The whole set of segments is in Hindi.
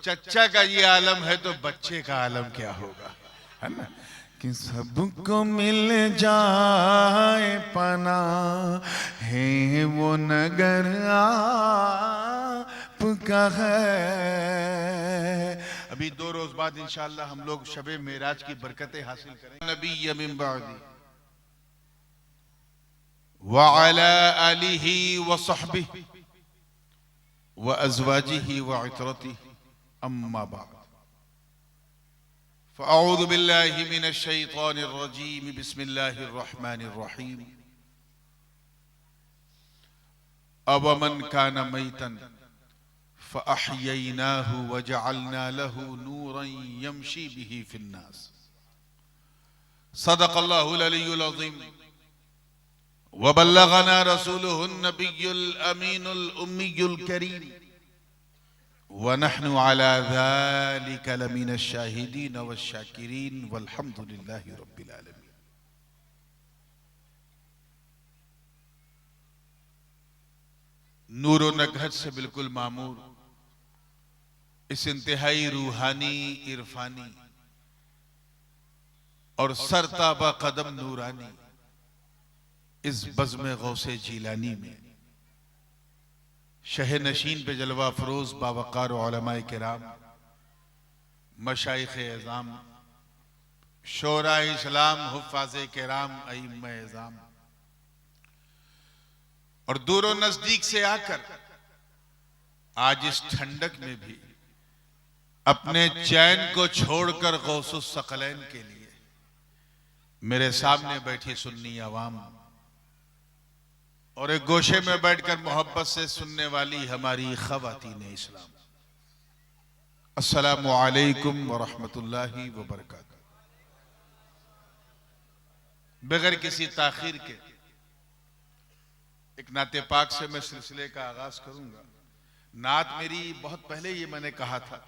चच्चा का ये आलम है तो बच्चे का आलम क्या होगा, है ना। कि सबको मिल जाए पना है वो नगर आपका है। अभी 2 रोज बाद इंशाअल्लाह हम लोग शबे मेराज की बरकतें हासिल करेंगे। नबी मिन बादी व अला आलिही व सहबिही व अज़वाजिही व इतरतिही अम्मा बाद फ़अऊज़ु बिल्लाहि मिनश शैतानिर रजीम बिस्मिल्लाहिर रहमानिर रहीम। अवमन कान मैतन फ़अह्यैनाहु व जअलना लहू नूरन यमशी बिही फिन्नास। सदक़ल्लाहुल अलियुल अज़ीम व बल्लगना रसूलुहुन नबियुल अमीनुल उम्मियुल करीम व नहनु अला ज़ालिका लमिनश शाहिदीन वश्शाकिरीन वल्हम्दुलिल्लाहि रब्बिल आलमीन। नूर व नगहत से बिल्कुल मामूर इस इंतहाई रूहानी इरफानी और सरताबा कदम नूरानी इस बज़्म गौसे जीलानी में शह नशीन पे जलवा फरोज बावकार उलमाए किराम, मशाइख एज़ाम, शोरा इस्लाम, हुफ़्फ़ाज़े किराम, अइम्मा एज़ाम और दूर नजदीक से आकर आज इस ठंडक में भी अपने चैन को छोड़कर गौसुस सकलैन के लिए मेरे सामने बैठी सुन्नी अवाम और एक गोशे में बैठकर मोहब्बत से सुनने वाली हमारी ख़वातीन इस्लाम, अस्सलामु अलैकुम व रहमतुल्लाहि व बरकातहू। बगैर किसी ताखीर के एक नाते पाक से मैं सिलसिले का आगाज करूंगा। नात मेरी बहुत पहले ये मैंने कहा था,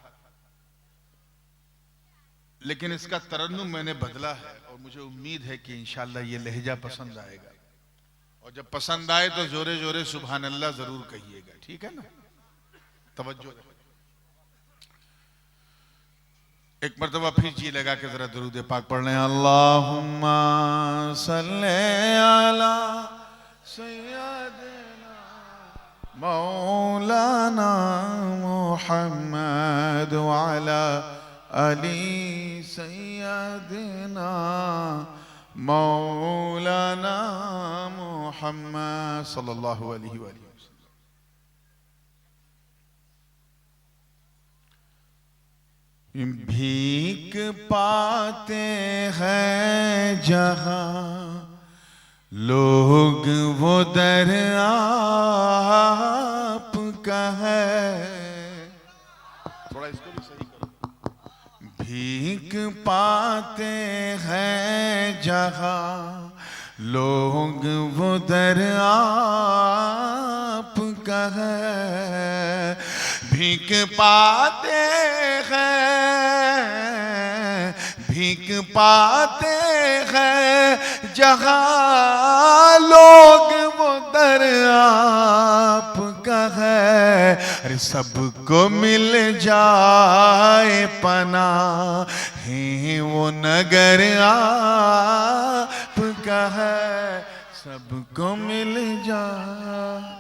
लेकिन इसका तरन्नुम मैंने बदला है और मुझे उम्मीद है कि इंशाअल्लाह ये लहजा पसंद आएगा और जब पसंद आए तो जोरे जोरे सुभान अल्लाह जरूर कहिएगा, ठीक है ना। तवज्जो एक मर्तबा फिर जी लगा के जरा दुरूद पाक पढ़ लें। अल्लाहुम्मा सल्ले अला सय्यदना मौलाना मुहम्मद व अला अली सय्यदना मौलाना मुहम्मद सल्लल्लाहु अलैहि वसल्लम। भीख पाते हैं जहां लोग वो दर आपका है। थोड़ा इसको भी सही करो। भीख पाते हैं जहां लोग वो दर आपका है। भीख पाते हैं, भीख पाते हैं जहां लोग वो दर आपका है। अरे सबको मिल जाए पना है वो नगर आपका है। सबको मिल जाए।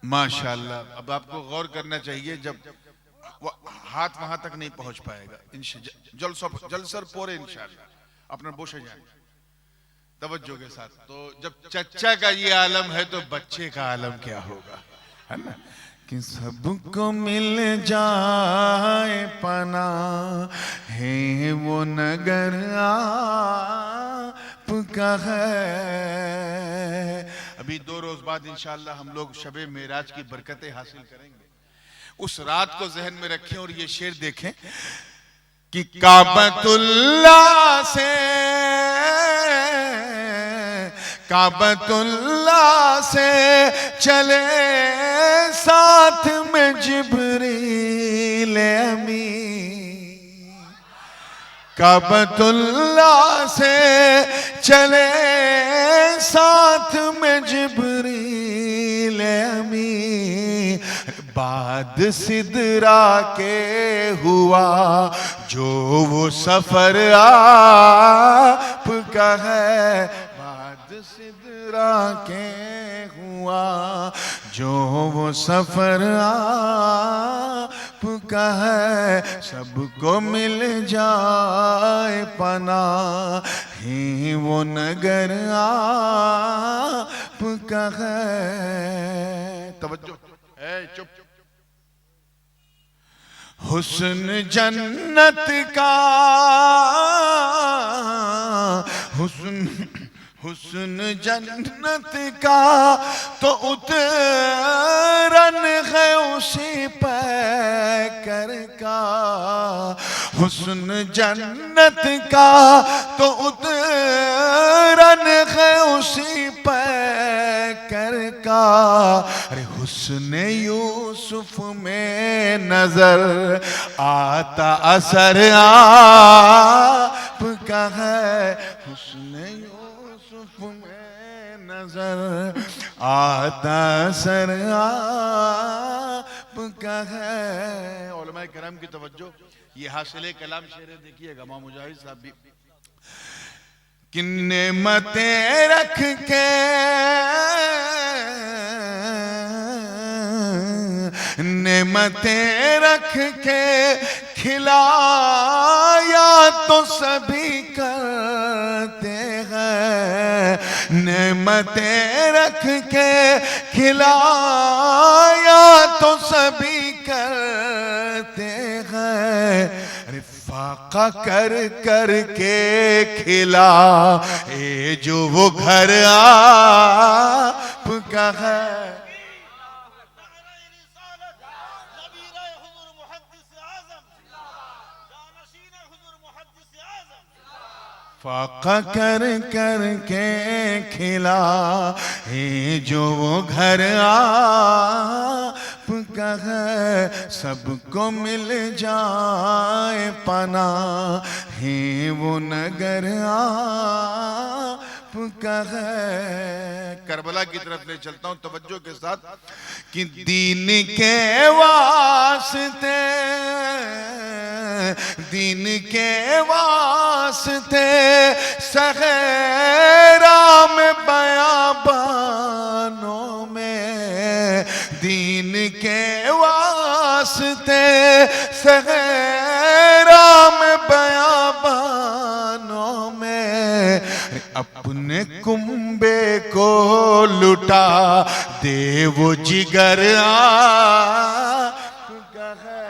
माशाअल्लाह। अब आपको गौर करना चाहिए, जब हाथ वहां तक नहीं पहुंच पाएगा, जलसर पोरे इंशाअल्लाह अपना बोशे जाए तवज्जो के साथ। तो जब चच्चा का ये आलम है तो बच्चे का आलम क्या होगा, है ना। कि सबको मिल जाए पना है वो नगर आपका है। अभी 2 रोज बाद इंशाअल्लाह हम लोग शबे मेराज की बरकतें हासिल करेंगे। उस रात को जहन में रखें और ये शेर देखें कि काबतुल्लाह से काबतुल्लाह से चले साथ में जिब्रील अमीन। काबतुल्लाह से चले साथ में जिब्रील अमीन, बाद सिदरा के हुआ जो वो सफर आपका है, बाद सिदरा के हुआ जो वो सफर आपका है, सबको मिल जाए पना ही वो नगर आपका है। तवज्जो, चुप। हुस्न जन्नत का हुस्न जन्नत का तो उतरन है उसी पैकर का, हुस्न जन्नत का तो उतरन है उसी पैकर का। अरे हुस्न यूसुफ में नजर आता असर आपका है, हुस्न यूसुफ में नजर आता असर आपका है। उलमाए करम की तवज्जो, ये हासिले कलाम शेर देखिएगा इमाम मुजाहिद साहब भी। कि नेमतें रख के नेमतें रख के खिलाया तो सभी करते हैं, नेमतें रख के खिलाया तो सभी करते हैं। फाका कर कर के खिला ए जो वो घर आपका है। फाका कर कर के खिला ए जो वो घर आपका है, सबको मिल जाए पना ही वो नगर आपका है। करबला की तरफ ले चलता हूं तवज्जो के साथ। कि दीन के वास्ते दीन के वास्ते सहरा में बयाबानों में, दीन के वास्ते सहरा में बयाबानों में, अपने कुंबे को लुटा दे वो जिगर आपका है।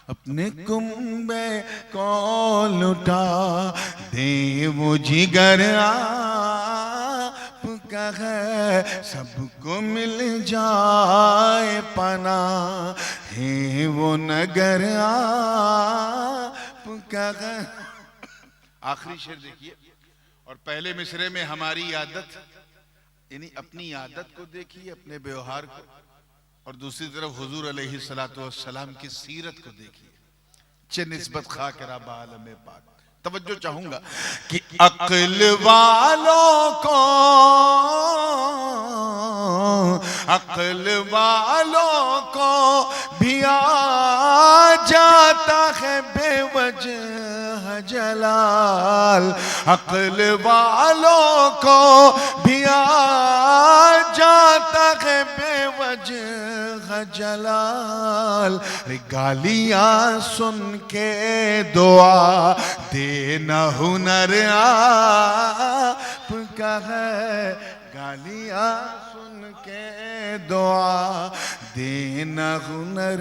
अपने कुंबे को लुटा दे वो जिगर आपका है, सबको मिल जाए पना है वो नगर आपका है। आखिरी शेर देखिए, और पहले मिसरे में हमारी आदत यानी अपनी आदत को देखिए, अपने व्यवहार को, और दूसरी तरफ हुजूर अलैहिस्सलातु वस्सलाम की सीरत को देखिए। चे निस्बत खाकरा बालम पाक। तवज्जो चाहूंगा कि अक्ल वालों को भी आ जाता है बेवजह जलाल, अक्ल वालों को भी आ जाता है बेवजह जलाल। गालियां सुन के दुआ देना हुनर आपका है, गालियां सुन के दुआ देना हुनर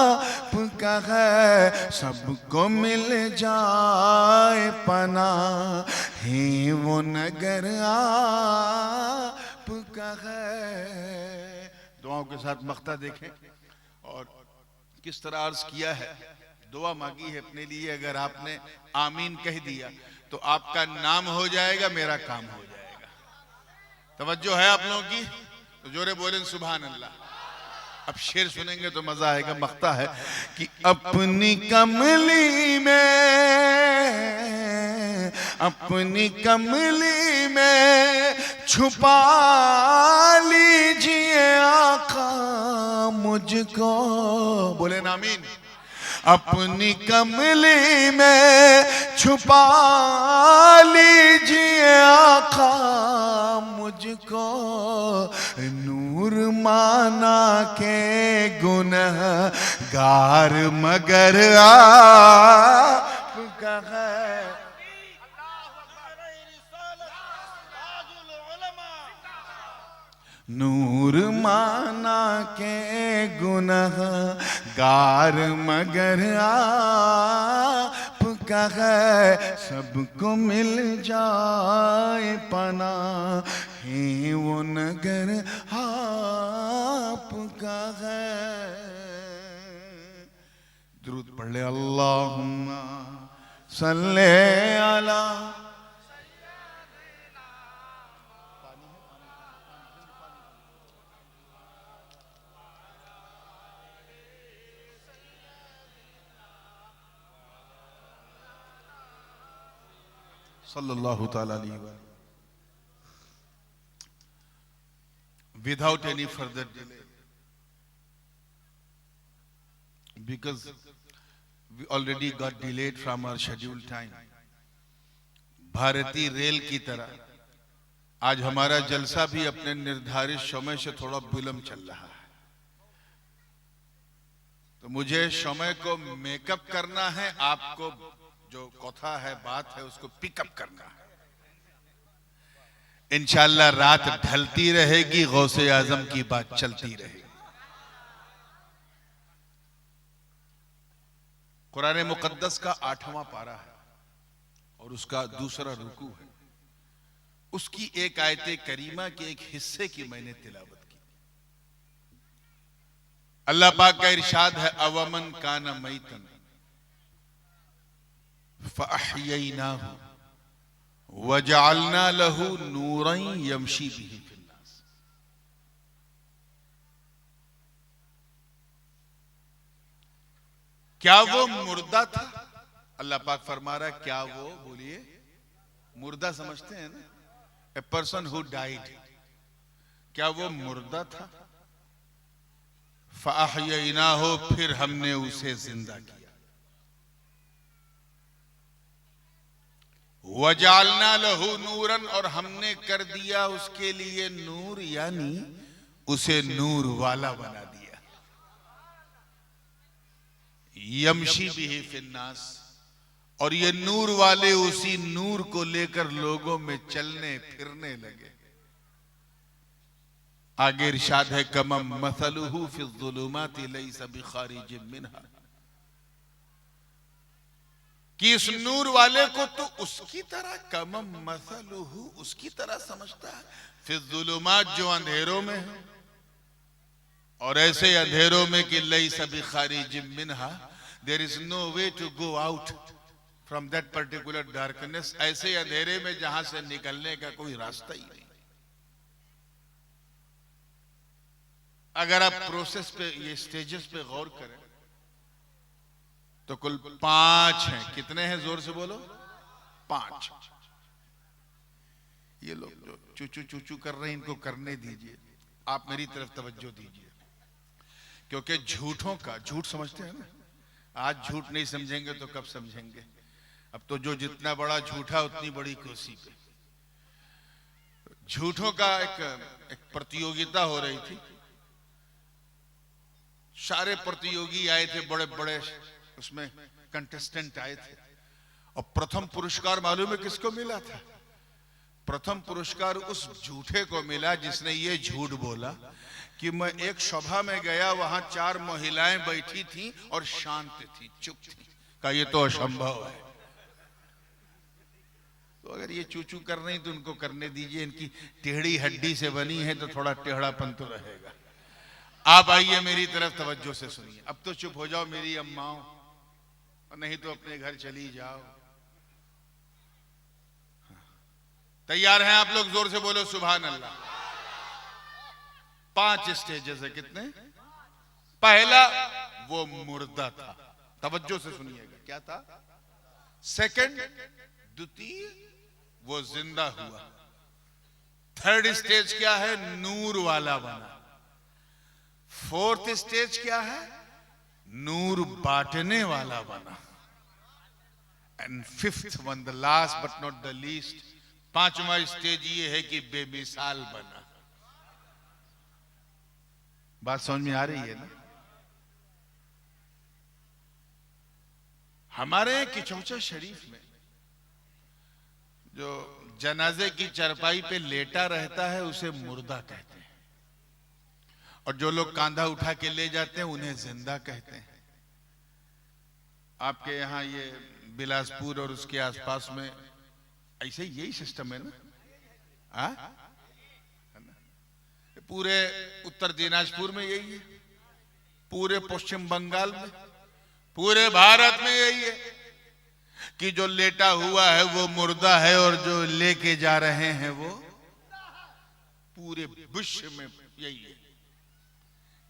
आपका है, सबको मिल जाए पना ही वो नगर आपका है। दुआओं के साथ मख्ता देखें और किस तरह अर्ज किया है, दुआ मांगी है अपने लिए। अगर आपने आमीन कह दिया तो आपका नाम हो जाएगा, मेरा काम हो जाएगा। तवज्जो है आप लोगों की? तो जोरे बोलें सुभान अल्लाह। अब शेर सुनेंगे तो मजा आएगा। मख्ता है कि अपनी कमली में छुपा लीजिए आका मुझको। बोले ना आमीन। अपनी कमली में छुपा लीजिए आका मुझको, नूर माना के गुनहगार मगर आपका है। नूर माना के गुनहगार मगर आपका है, सबको मिल जाए पना है वो नगर आपका है। दुरूद पढ़ ले अल्लाहुम्मा सल्ले अला। Sallallahu ta'ala alayhi wa sallam. Without any further delay, because we already got delayed from our scheduled time. भारतीय रेल की तरह आज हमारा जलसा भी अपने निर्धारित समय से थोड़ा विलंब चल रहा है। तो मुझे समय को मेकअप करना है, आपको जो कथा है, बात है, उसको पिकअप करना है। इंशाअल्लाह रात ढलती रहेगी, गौसे आजम की बात चलती रहेगी। कुरान मुकद्दस का 8वां पारा है और उसका दूसरा रुकू है। उसकी एक आयते करीमा के एक हिस्से की मैंने तिलावत की। अल्लाह पाक का इरशाद है, अवमन काना मैतन फ़अह्यैनाहु वजअलना लहू नूरन यमशी बिही फिन्नास। क्या वो मुर्दा था? अल्लाह पाक फरमा रहा है, क्या वो, बोलिए, मुर्दा समझते हैं ना, ए पर्सन हु डाइड, क्या वो मुर्दा था? फ़अह्यैनाहु, फिर हमने उसे जिंदा किया। वजालना लहू नूरन, और हमने कर दिया उसके लिए नूर, यानी उसे नूर वाला बना दिया। यमशी बिही फिन्नास, और ये नूर वाले उसी नूर को लेकर लोगों में चलने फिरने लगे। आगे इरशाद है, कमम मसलुहु फिज़्ज़ुलुमाति लैसा बिखारिजिम मिन्हा, कि इस नूर वाले को तो उसकी तरह, कमम मसलुहु, उसकी तरह समझता है, फिज़्ज़ुलुमात, जो अंधेरों में है, और ऐसे अंधेरों में कि लैसा बिखारिजिम मिन्हा, there is no way to go out from that particular darkness, ऐसे अंधेरे में जहां से निकलने का कोई रास्ता ही नहीं। अगर आप प्रोसेस पे, ये स्टेजेस पे गौर करें तो कुल 5 हैं। कितने हैं? जोर से बोलो। 5। ये लोग जो चूचू चूचू कर रहे हैं, इनको करने दीजिए, आप मेरी तरफ तवज्जो दीजिए, क्योंकि झूठों का, झूठ समझते हैं ना, आज झूठ नहीं समझेंगे तो कब समझेंगे? अब तो जो जितना बड़ा झूठा उतनी बड़ी कोसी पे। झूठों का एक प्रतियोगिता हो रही थी। सारे प्रतियोगी आए थे, बड़े बड़े उसमें कंटेस्टेंट आए थे, और प्रथम पुरस्कार मालूम है किसको मिला था? प्रथम पुरस्कार उस झूठे को मिला जिसने ये झूठ बोला कि मैं एक सभा में गया, वहां 4 महिलाएं बैठी थी और शांत थी, चुप थी। कहा ये तो असंभव है। तो अगर ये चूचू कर रही तो उनको करने दीजिए, इनकी टेढ़ी हड्डी से बनी है तो थोड़ा टेढ़ापन तो रहेगा। आप आइए मेरी तरफ तवज्जो से सुनिए। अब तो चुप हो जाओ मेरी अम्माओं, नहीं तो अपने घर चली जाओ। तैयार हैं आप लोग? जोर से बोलो सुभान अल्लाह। 5 स्टेजेस है। कितने? पहला वो मुर्दा था, तवज्जो से सुनिएगा, क्या था? सेकंड, द्वितीय वो जिंदा हुआ। थर्ड स्टेज क्या है? नूर वाला बना। फोर्थ स्टेज क्या है? नूर बांटने वाला बना। And fifth one, the last but not the least, पांचवा स्टेज ये है कि बेमिसाल बना। बात समझ में आ रही है ना? हमारे किचौचा शरीफ में जो जनाजे की चरपाई पे लेटा रहता है उसे मुर्दा कहते हैं, और जो लोग कांधा उठा के ले जाते हैं उन्हें जिंदा कहते हैं। आपके यहाँ ये बिलासपुर और उसके आसपास में ऐसे यही सिस्टम है ना? पूरे उत्तर दिनाजपुर में यही है, पूरे पश्चिम बंगाल में, पूरे भारत में यही है कि जो लेटा हुआ है वो मुर्दा है और जो लेके जा रहे हैं वो, पूरे विश्व में यही है।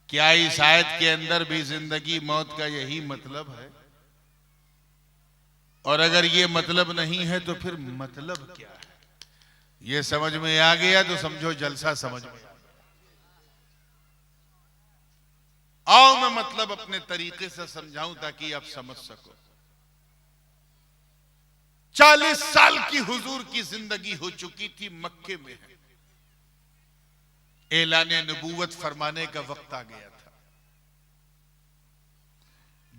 क्या इस आयत के अंदर भी जिंदगी मौत का यही मतलब है? और अगर ये मतलब नहीं है तो फिर मतलब क्या है? ये समझ में आ गया तो समझो जलसा समझ में। आओ मैं मतलब अपने तरीके से समझाऊं ताकि आप समझ सको। 40 साल की हुजूर की जिंदगी हो चुकी थी, मक्के में है, ऐलाने नबूवत फरमाने का वक्त आ गया था।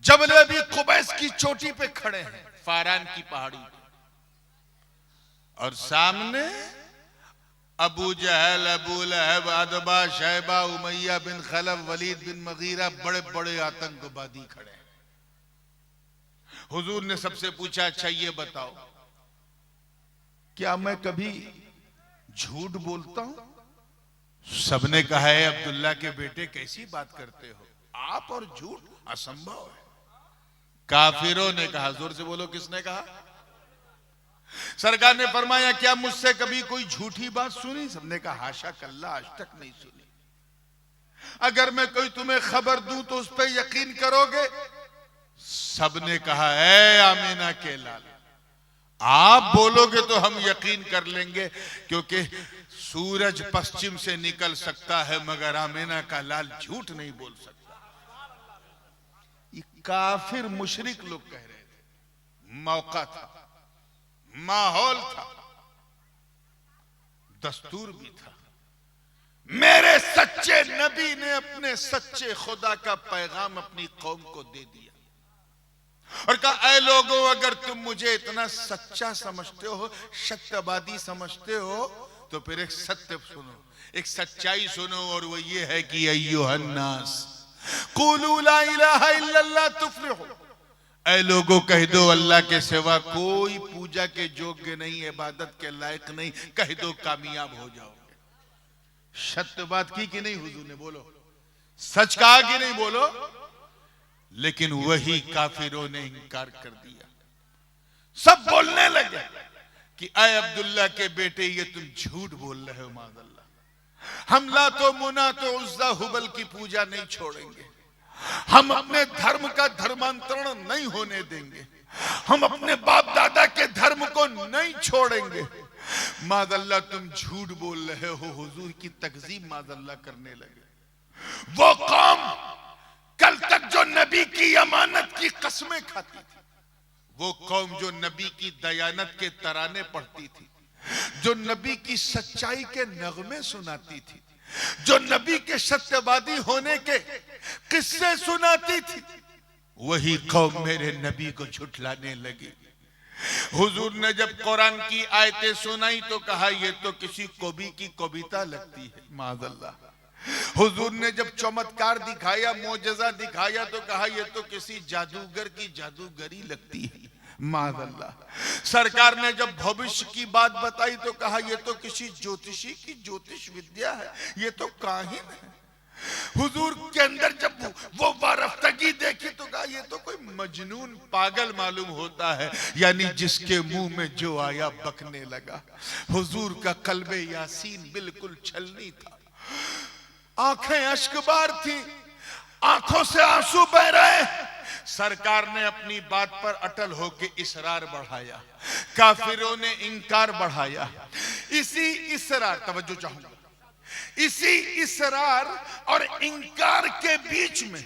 जबल अबी कुबैस की चोटी पे खड़े हैं, फारान की पहाड़ी पे, और सामने अबू जहल, अबू लहब, अदबा, शैबा, उमैया बिन खलफ, वलीद बिन मगीरा, बड़े बड़े आतंकवादी खड़े हैं। हुजूर ने सबसे पूछा, अच्छा ये बताओ, क्या मैं कभी झूठ बोलता हूं? सबने कहा है अब्दुल्ला के बेटे कैसी बात करते हो, आप और झूठ असंभव है। काफिरों ने कहा, जोर से बोलो, किसने कहा? सरकार ने फरमाया, क्या मुझसे कभी कोई झूठी बात सुनी? सबने कहा हाशा कल्ला, आज तक नहीं सुनी। अगर मैं कोई तुम्हें खबर दूं तो उस पर यकीन करोगे? सबने कहा, ऐ आमीना के लाल, आप बोलोगे तो हम यकीन कर लेंगे, क्योंकि सूरज पश्चिम से निकल सकता है मगर आमीना का लाल झूठ नहीं बोल सकता। ये काफिर मुशरिक लोग कह रहे थे। मौका था, माहौल था, दस्तूर भी था। मेरे सच्चे नबी ने अपने सच्चे खुदा का पैगाम अपनी कौम को दे दिया और कहा, ऐ लोगों, अगर तुम मुझे इतना सच्चा समझते हो, सत्यवादी समझते हो, तो फिर एक सत्य सुनो, एक सच्चाई सुनो, और वो ये है कि अय्युहन्नास क़ूलू ला इलाहा इल्लल्लाह तुफ्लिहू। ऐ लोगों, कह दो अल्लाह के सिवा कोई पूजा के योग्य नहीं, इबादत के लायक नहीं, कह दो कामयाब हो जाओगे। सत्य बात की कि नहीं हुजूर ने? बोलो, सच कहा कि नहीं? बोलो। लेकिन वही काफिरों ने इनकार कर दिया। सब बोलने लगे कि ऐ अब्दुल्ला के बेटे, ये तुम झूठ बोल रहे हो, माज़अल्लाह। हम ला तो मुना तो उज़्ज़ा हुबल की पूजा नहीं छोड़ेंगे, हम अपने धर्म का धर्मांतरण नहीं होने देंगे, हम अपने बाप दादा के धर्म को नहीं छोड़ेंगे। माज़अल्लाह, तुम झूठ बोल रहे हो। हुजूर की तकज़ीब माज़अल्लाह करने लगे। वो कौम कल तक जो नबी की अमानत की कसमें खाती थी, वो कौम जो नबी की दयानत के तराने पढ़ती थी, जो नबी की सच्चाई के नगमे सुनाती थी, जो नबी के सत्यवादी होने के किस्से सुनाती थी, वही कौम मेरे नबी को झुठलाने लगी। हुजूर ने जब कुरान की आयतें सुनाई तो कहा, ये तो किसी कवि की कविता लगती है, माज़अल्लाह। हुजूर ने जब चमत्कार दिखाया, मोजज़ा दिखाया, तो कहा, ये तो किसी जादूगर की जादूगरी लगती है, माज़अल्लाह। सरकार ने जब भविष्य की बात बताई तो कहा, ये तो किसी ज्योतिषी की ज्योतिष विद्या है, ये तो काहिन है। हुजूर के अंदर जब वो वारफ्तगी देखी तो कहा, ये तो कोई मजनून पागल मालूम होता है, यानी जिसके मुंह में जो आया बकने लगा। हुजूर का कल्बे यासीन बिल्कुल छलनी था। आंखें अश्कबार थी, आंखों से आंसू बह रहे। सरकार ने अपनी बात पर अटल होकर इसरार बढ़ाया, काफिरों ने इंकार बढ़ाया। इसी इसरार, तवज्जो चाहूंगा, इसी इसरार और इंकार के बीच में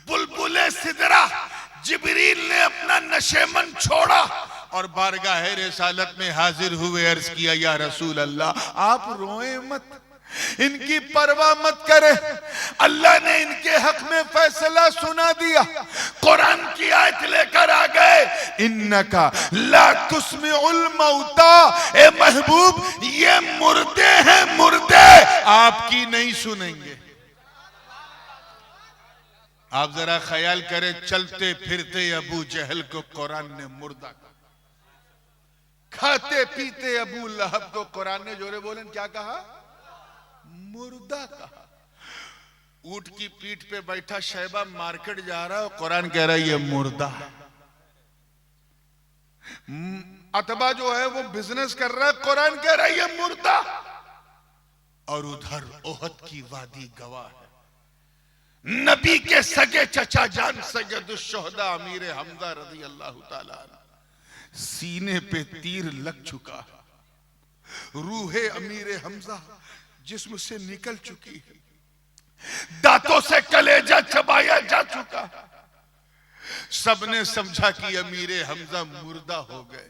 बुलबुले सिदरा जिब्रील ने अपना नशेमन छोड़ा और बारगाह रिसालत में हाजिर हुए। अर्ज किया, या रसूल अल्लाह, आप रोए मत, इनकी परवाह मत करे, अल्लाह ने इनके हक में फैसला सुना दिया। कुरान की आयत लेकर आ गए, इन्नका ला तुस्मिउल मौता, ए महबूब ये मुर्दे हैं, मुर्दे आपकी नहीं सुनेंगे। आप जरा ख्याल करें, चलते फिरते अबू जहल को कुरान ने मुर्दा कहा, खाते पीते अबू लहब को कुरान ने जोरे बोले क्या कहा? मुर्दा कहा। ऊंट की पीठ पे बैठा शैबा मार्केट जा रहा है, कुरान कह रहा है ये मुर्दा। अतबा जो है वो बिजनेस कर रहा है, कुरान कह रहा है ये मुर्दा। और उधर ओहद की वादी गवाह है, नबी के सगे चचा जान सैयदुश्शुहदा अमीर हमजा रज़ी अल्लाह ताला सीने पे तीर लग चुका, रूहे अमीर हमजा जिस्म से निकल चुकी है, दांतों से कलेजा चबाया जा चुका। सबने समझा कि अमीर हमजा मुर्दा हो गए।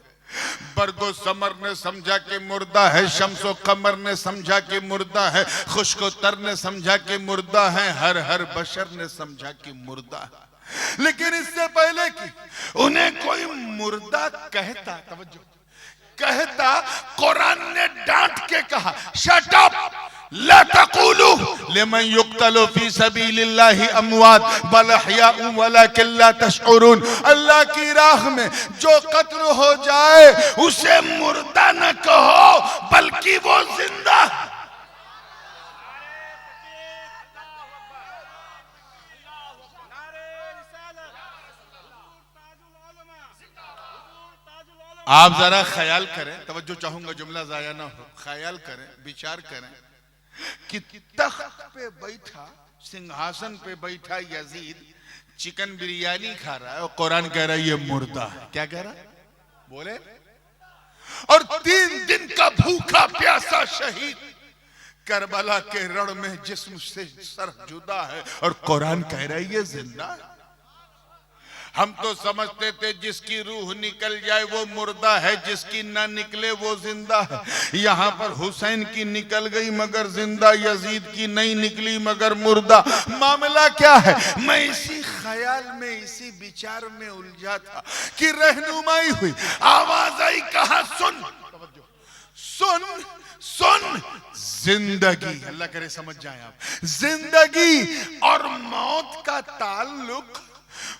बरगो समर ने समझा कि मुर्दा है, शम्सो कमर ने समझा कि मुर्दा है, खुश्को तर ने समझा कि मुर्दा है, हर हर बशर ने समझा कि मुर्दा है। लेकिन इससे पहले कि उन्हें कोई मुर्दा कहता, तवज्जो, कहता, कुरान ने डांट के कहा, शट अप, ला तक़ूलू लिमन युक़्तलु फी सबीलिल्लाहि अमवात बल अहयाउ वलाकिन ला तशऊरून। अल्लाह की राह में जो कत्ल हो जाए उसे मुर्दा न कहो, बल्कि वो जिंदा। आप जरा ख्याल करें, तवज्जो चाहूंगा, जुमला जाया ना हो, ख्याल करें, विचार करें कि तख्त पे बैठा, सिंहासन पे बैठा यजीद चिकन बिरयानी खा रहा है और कुरान कह रहा है ये मुर्दा है। क्या कह रहा है? बोले। और 3 दिन का भूखा प्यासा शहीद करबला के रण में जिस्म से सर जुदा है और कुरान कह रहा है ये जिंदा है। हम तो समझते थे जिसकी रूह निकल जाए वो मुर्दा है, जिसकी ना निकले वो जिंदा है। यहाँ पर हुसैन की निकल गई मगर जिंदा, यजीद की नहीं निकली मगर मुर्दा। मामला क्या है? मैं इसी ख्याल में, इसी विचार में उलझा था कि रहनुमाई हुई, आवाज आई, कहा सुन, सुन, सुन, जिंदगी, अल्लाह करे समझ जाए आप, जिंदगी और मौत का ताल्लुक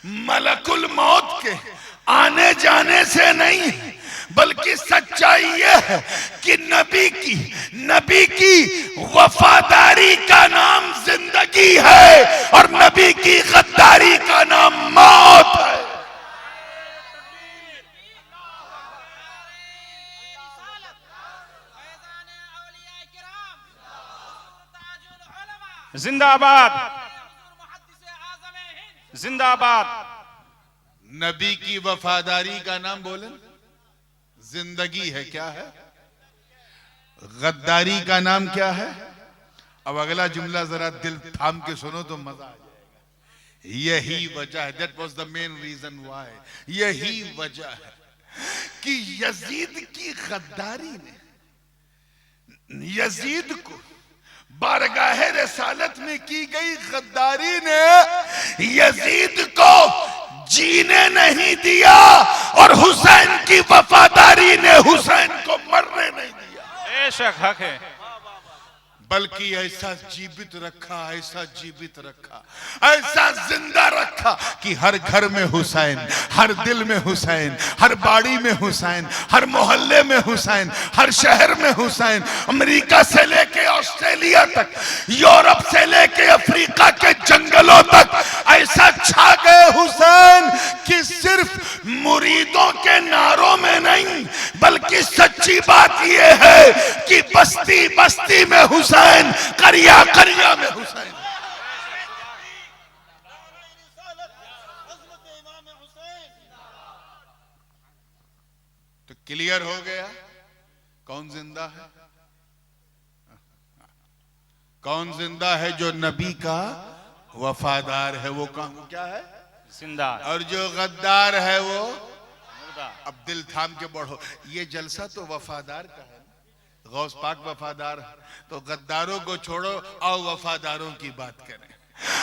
मलकुल मौत के आने जाने से नहीं, बल्कि सच्चाई यह है कि नबी की वफादारी का नाम जिंदगी है और नबी की गद्दारी का नाम मौत है। जिंदाबाद, जिंदाबाद। नबी की वफादारी का नाम बोले जिंदगी है। क्या है? गद्दारी का नाम क्या है? अब अगला जुमला जरा दिल थाम के सुनो तो मजा आ जाएगा। यही वजह है, that was the main reason why, यही वजह है कि यजीद की गद्दारी ने यजीद को, बारगाह रिसालत में की गई गद्दारी ने यजीद को जीने नहीं दिया और हुसैन की वफादारी ने हुसैन को मरने नहीं दिया। बेशक हक है, बल्कि ऐसा जीवित रखा, ऐसा जीवित रखा, ऐसा जिंदा रखा कि हर घर में हुसैन, हर दिल में हुसैन, हर बाड़ी में हुसैन, हर मोहल्ले में हुसैन, हर शहर में हुसैन, अमेरिका से लेके ऑस्ट्रेलिया तक, यूरोप से लेके अफ्रीका के जंगलों तक ऐसा छा गए हुसैन कि सिर्फ मुरीदों के नारों में नहीं, बल्कि सच्ची बात यह है कि बस्ती बस्ती में हुसैन का करिया करिया में हुसैन। तो क्लियर हो गया कौन जिंदा है। कौन जिंदा है? जो नबी का वफादार है वो क्या है? जिंदा। और जो गद्दार है वो मुर्दा। अब दिल थाम के बढ़ो। ये जलसा तो वफादार का है, गौस पाक वफादार है, तो गद्दारों को छोड़ो और वफादारों की बात करें।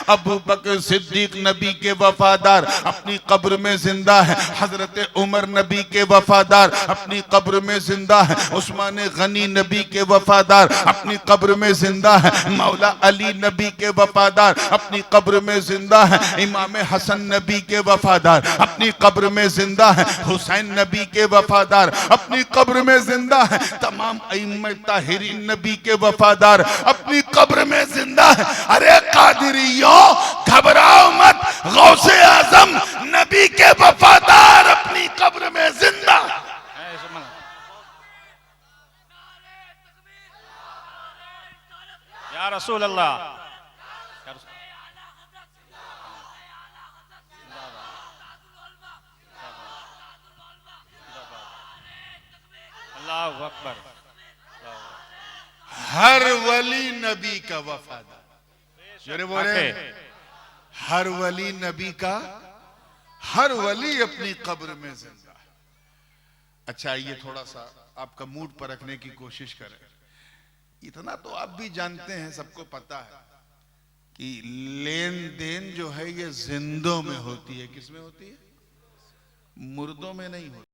अबू बकर सिद्दीक नबी के वफादार अपनी कब्र में जिंदा है। हजरत उमर नबी के वफादार अपनी कब्र में जिंदा है। उस्मान गनी नबी के वफादार अपनी कब्र में जिंदा है। मौला अली नबी के वफादार अपनी कब्र में जिंदा है। इमाम हसन नबी के वफादार अपनी कब्र में जिंदा है। हुसैन नबी के वफादार अपनी कब्र में जिंदा है। तमाम अइम्मा ताहिरीन नबी के वफादार अपनी कब्र में जिंदा है। अरे कादिरी घबराओ मत, गौसे आजम नबी के वफादार अपनी कब्र में जिंदा। या रसूल अल्लाह। अल्लाहु अकबर। हर वली नबी का वफादार। जोरे बोले, हर वली नबी का, हर वली अपनी कब्र में जिंदा। अच्छा, ये थोड़ा सा आपका मूड पर रखने की कोशिश करें। इतना तो आप भी जानते हैं, सबको पता है कि लेन देन जो है ये जिंदों में होती है। किसमें होती है? मुर्दों में नहीं होती।